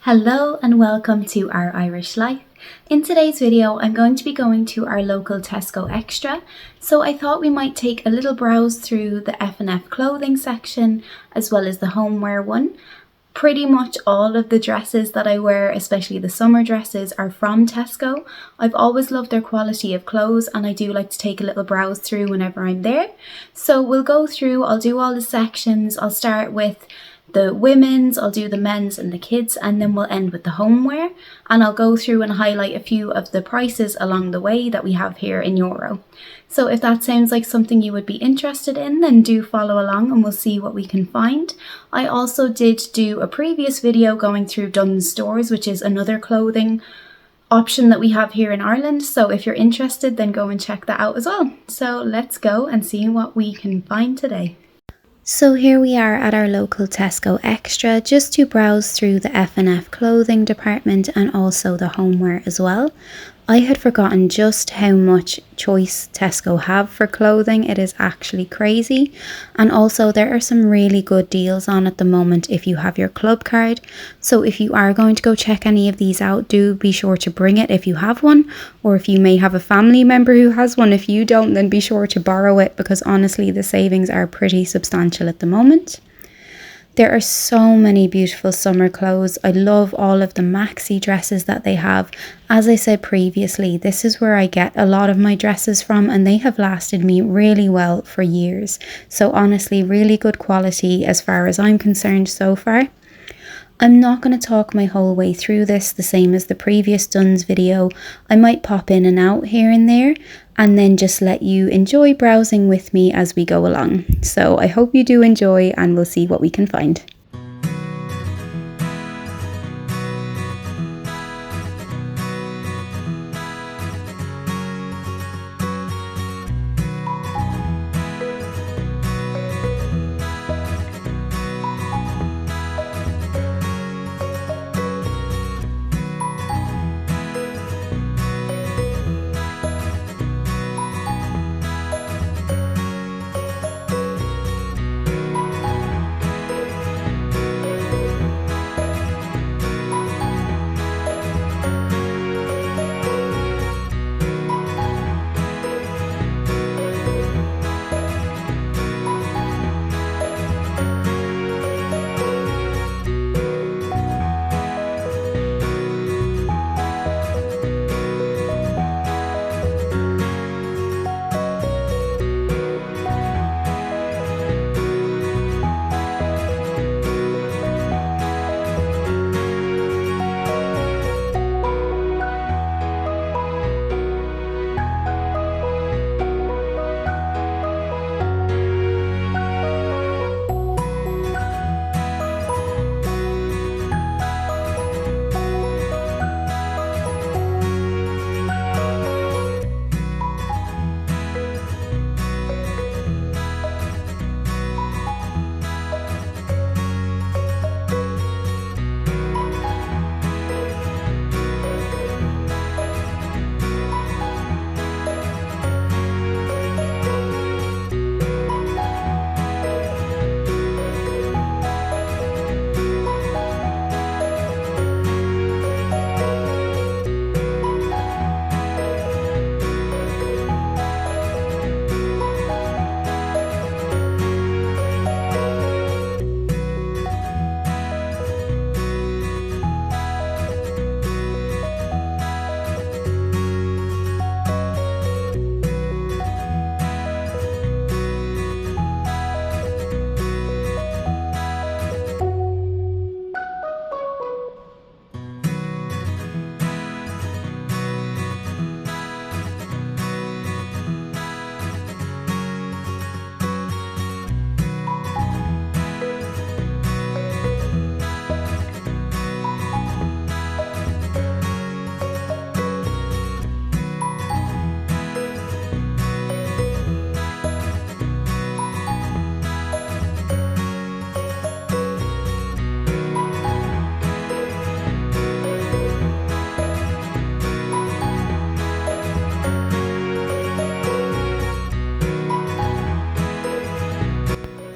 Hello and welcome to Our Irish Life. In today's video, I'm going to be going to our local Tesco Extra, so I thought we might take a little browse through the F&F clothing section as well as the homeware one. Pretty much all of the dresses that I wear, especially the summer dresses, are from Tesco. I've always loved their quality of clothes and I do like to take a little browse through whenever I'm there. So we'll go through, I'll do all the sections. I'll start with the women's, I'll do the men's and the kids, and then we'll end with the homeware. And I'll go through and highlight a few of the prices along the way that we have here in Euro. So if that sounds like something you would be interested in, then do follow along and we'll see what we can find. I also did do a previous video going through Dunn's Stores, which is another clothing option that we have here in Ireland. So if you're interested, then go and check that out as well. So let's go and see what we can find today. So here we are at our local Tesco Extra, just to browse through the F&F clothing department and also the homeware as well. I had forgotten just how much choice Tesco have for clothing. It is actually crazy. And also there are some really good deals on at the moment if you have your club card. So if you are going to go check any of these out, do be sure to bring it if you have one, or if you may have a family member who has one. If you don't, then be sure to borrow it, because honestly the savings are pretty substantial at the moment. There are so many beautiful summer clothes. I love all of the maxi dresses that they have. As I said previously, this is where I get a lot of my dresses from, and they have lasted me really well for years. So honestly, really good quality as far as I'm concerned so far. I'm not going to talk my whole way through this the same as the previous Dunn's video. I might pop in and out here and there and then just let you enjoy browsing with me as we go along. So I hope you do enjoy and we'll see what we can find.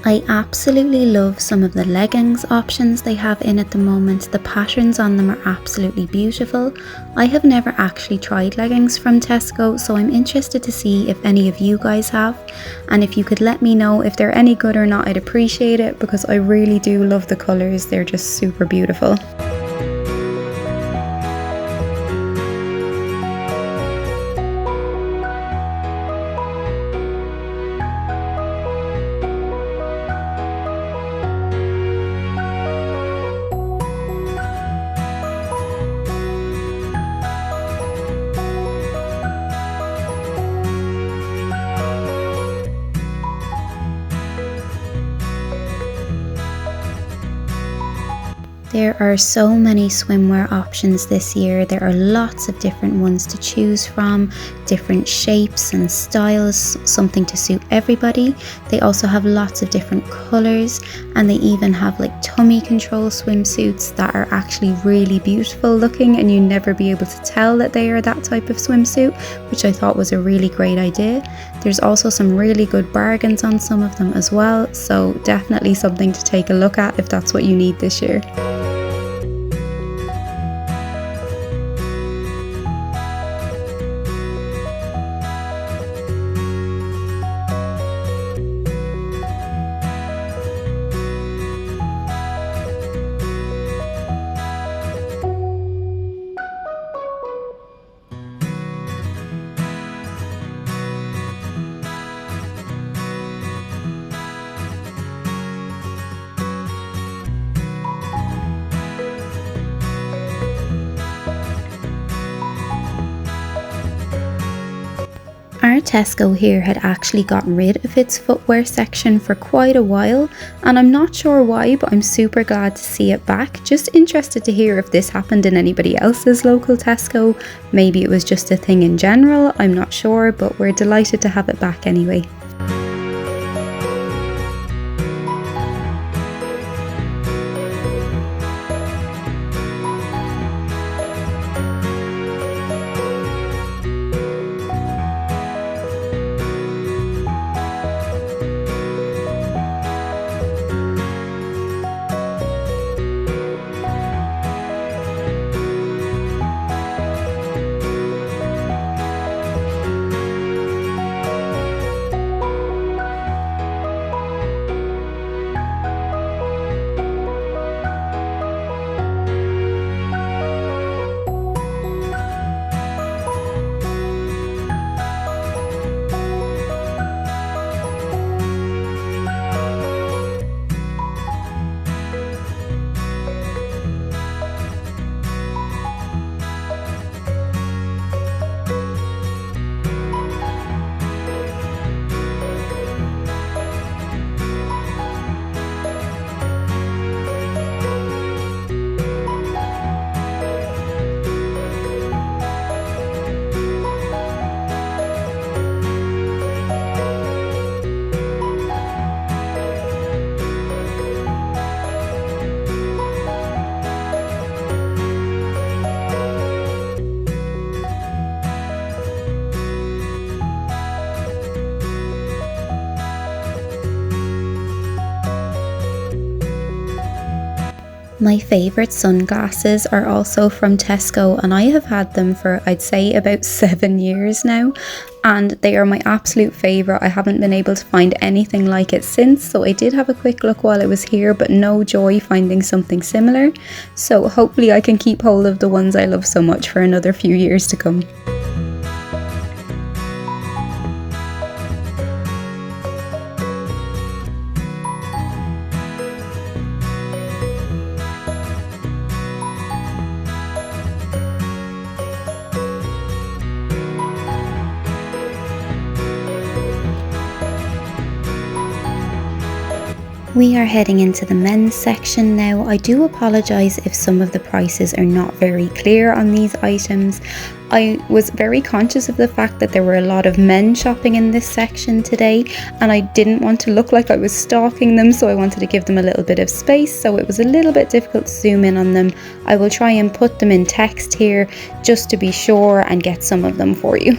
I absolutely love some of the leggings options they have in at the moment. The patterns on them are absolutely beautiful. I have never actually tried leggings from Tesco, so I'm interested to see if any of you guys have. And if you could let me know if they're any good or not, I'd appreciate it, because I really do love the colours. They're just super beautiful. There are so many swimwear options this year. There are lots of different ones to choose from, different shapes and styles, something to suit everybody. They also have lots of different colours, and they even have like tummy control swimsuits that are actually really beautiful looking, and you never be able to tell that they are that type of swimsuit, which I thought was a really great idea. There's also some really good bargains on some of them as well, so definitely something to take a look at if that's what you need this year. Our Tesco here had actually got rid of its footwear section for quite a while, and I'm not sure why, but I'm super glad to see it back. Just interested to hear if this happened in anybody else's local Tesco. Maybe it was just a thing in general, I'm not sure, but we're delighted to have it back anyway. My favourite sunglasses are also from Tesco, and I have had them for, I'd say, about 7 years now, and they are my absolute favourite. I haven't been able to find anything like it since, so I did have a quick look while I was here, but no joy finding something similar. So hopefully I can keep hold of the ones I love so much for another few years to come. We are heading into the men's section now. I do apologise if some of the prices are not very clear on these items. I was very conscious of the fact that there were a lot of men shopping in this section today, and I didn't want to look like I was stalking them, so I wanted to give them a little bit of space, so it was a little bit difficult to zoom in on them. I will try and put them in text here just to be sure and get some of them for you.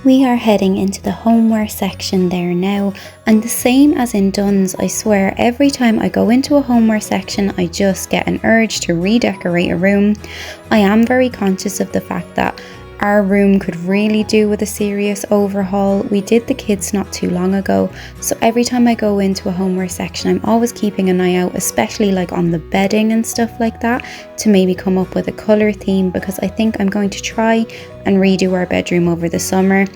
We are heading into the homeware section there now, and the same as in Dunn's, I swear every time I go into a homeware section I just get an urge to redecorate a room. I am very conscious of the fact that our room could really do with a serious overhaul. We did the kids not too long ago, so every time I go into a homeware section I'm always keeping an eye out, especially like on the bedding and stuff like that, to maybe come up with a colour theme, because I think I'm going to try and redo our bedroom over the summer.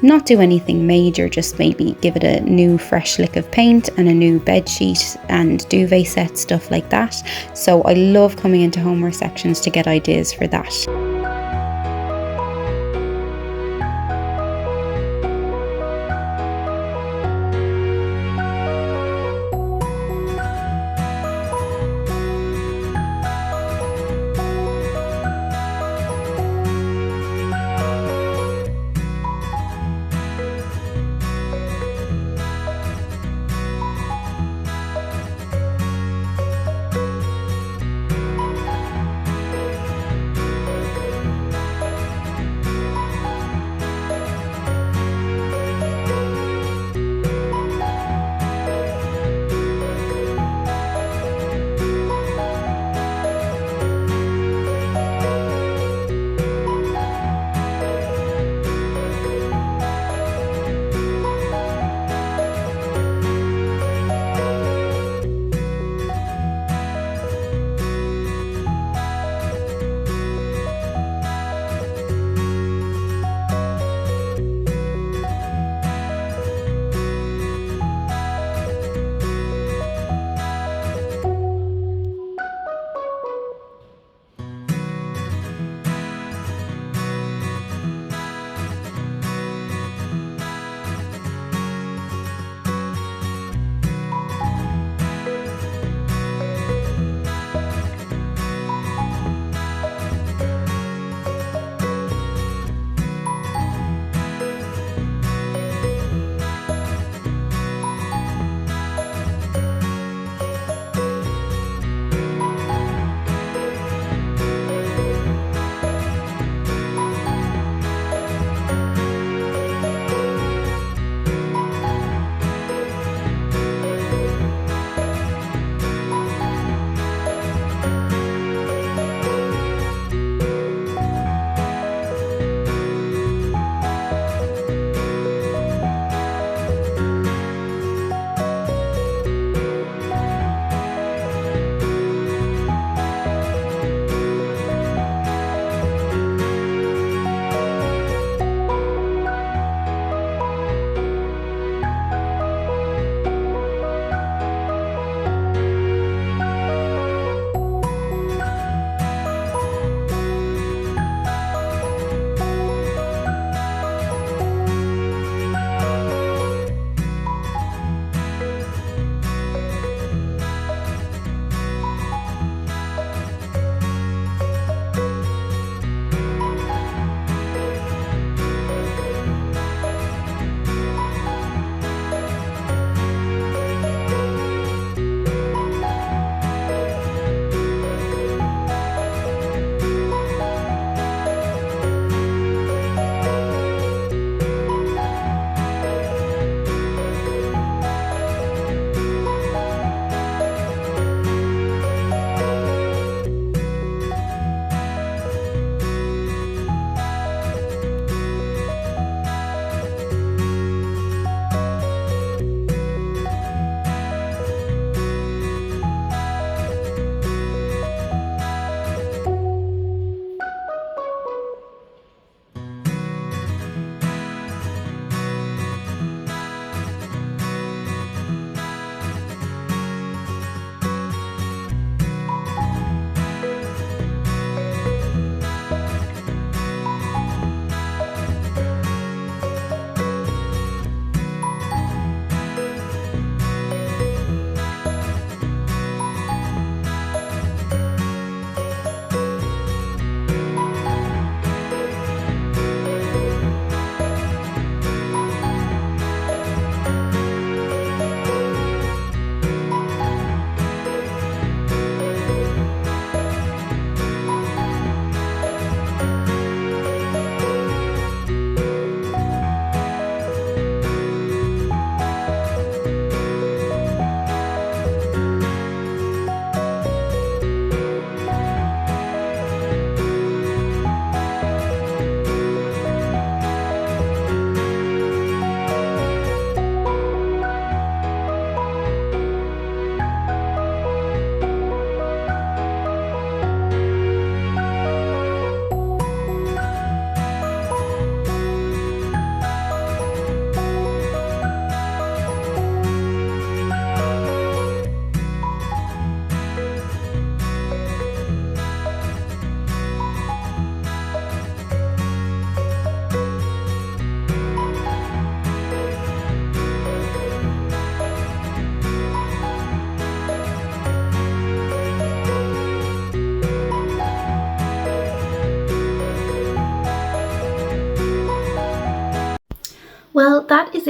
Not do anything major, just maybe give it a new fresh lick of paint and a new bed sheet and duvet set, stuff like that. So I love coming into homeware sections to get ideas for that.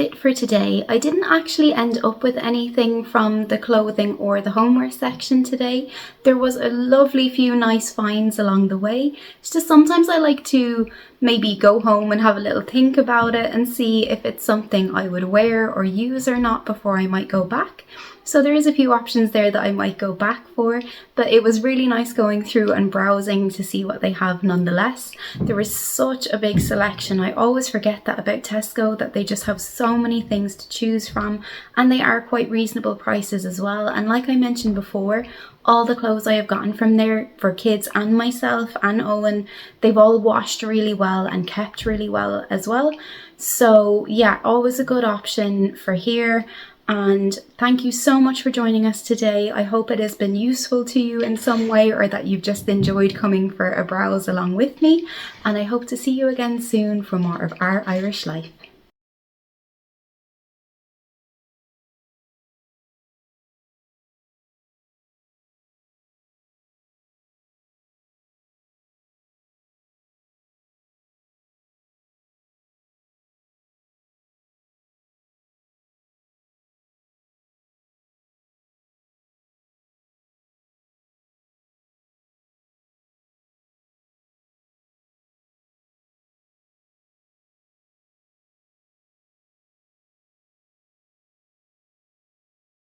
it for today. I didn't actually end up with anything from the clothing or the homeware section today. There was a lovely few nice finds along the way. It's just sometimes I like to maybe go home and have a little think about it and see if it's something I would wear or use or not before I might go back. So there is a few options there that I might go back for, but it was really nice going through and browsing to see what they have nonetheless. There was such a big selection. I always forget that about Tesco, that they just have so many things to choose from, and they are quite reasonable prices as well. And like I mentioned before, all the clothes I have gotten from there for kids and myself and Owen, they've all washed really well and kept really well as well. So yeah, always a good option for here. And thank you so much for joining us today. I hope it has been useful to you in some way, or that you've just enjoyed coming for a browse along with me. And I hope to see you again soon for more of Our Irish Life.